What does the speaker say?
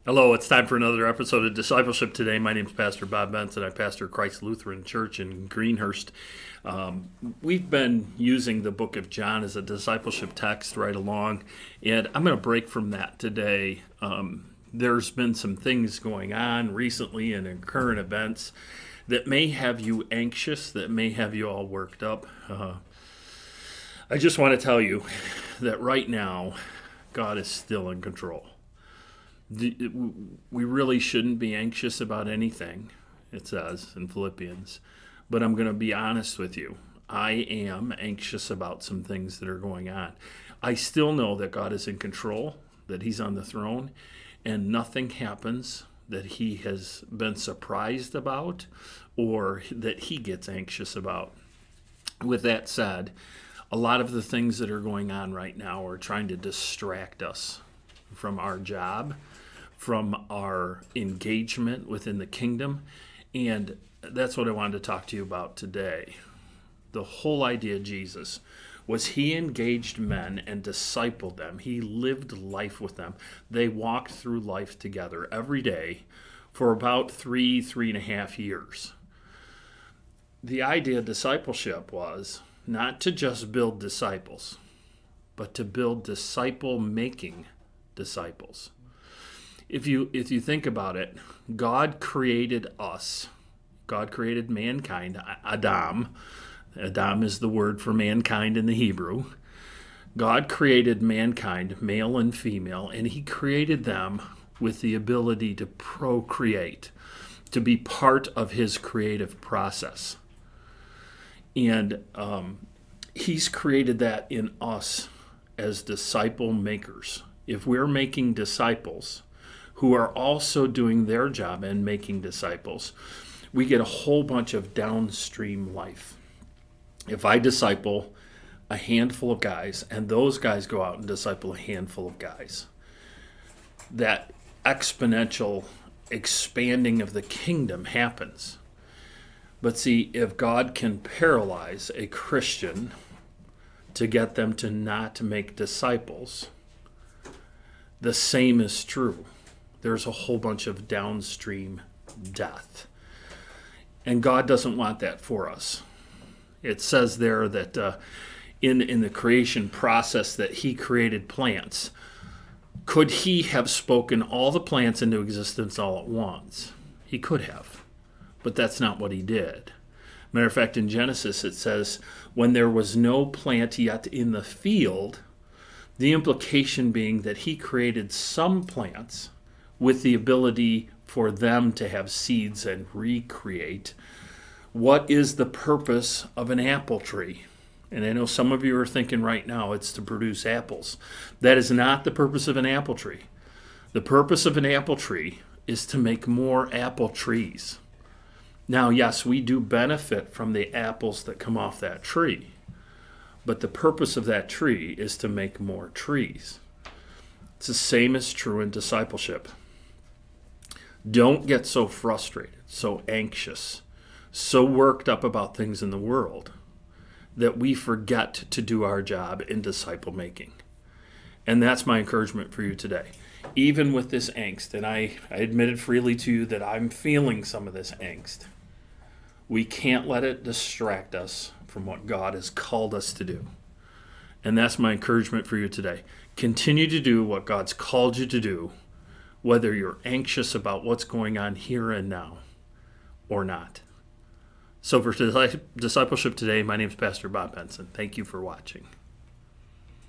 Hello, it's time for another episode of Discipleship Today. My name is Pastor Bob Benson. I pastor Christ Lutheran Church in Greenhurst. We've been using the book of John as a discipleship text right along, and I'm going to break from that today. There's been some things going on recently and in current events that may have you anxious, that may have you all worked up. I just want to tell you that right now, God is still in control. We really shouldn't be anxious about anything, it says in Philippians. But I'm going to be honest with you. I am anxious about some things that are going on. I still know that God is in control, that He's on the throne, and nothing happens that He has been surprised about or that He gets anxious about. With that said, a lot of the things that are going on right now are trying to distract us from our job, from our engagement within the kingdom, and that's what I wanted to talk to you about today. The whole idea of Jesus was He engaged men and discipled them. He lived life with them. They walked through life together every day for about 3.5 years. The idea of discipleship was not to just build disciples, but to build disciple-making disciples. If you think about it, God created us. God created mankind, Adam. Adam is the word for mankind in the Hebrew. God created mankind, male and female, and He created them with the ability to procreate, to be part of His creative process. And He's created that in us as disciple makers. If we're making disciples who are also doing their job and making disciples, we get a whole bunch of downstream life. If I disciple a handful of guys and those guys go out and disciple a handful of guys, that exponential expanding of the kingdom happens. But see, if God can paralyze a Christian to get them to not make disciples, the same is true. There's a whole bunch of downstream death. And God doesn't want that for us. It says there that in the creation process that He created plants. Could He have spoken all the plants into existence all at once? He could have. But that's not what He did. Matter of fact, in Genesis it says, when there was no plant yet in the field, the implication being that He created some plants with the ability for them to have seeds and recreate. What is the purpose of an apple tree? And I know some of you are thinking right now it's to produce apples. That is not the purpose of an apple tree. The purpose of an apple tree is to make more apple trees. Now, yes, we do benefit from the apples that come off that tree, but the purpose of that tree is to make more trees. It's the same is true in discipleship. Don't get so frustrated, so anxious, so worked up about things in the world that we forget to do our job in disciple making. And that's my encouragement for you today. Even with this angst, and I admitted freely to you that I'm feeling some of this angst, we can't let it distract us from what God has called us to do. And that's my encouragement for you today. Continue to do what God's called you to do, whether you're anxious about what's going on here and now or not. So for Discipleship Today, my name is Pastor Bob Benson. Thank you for watching.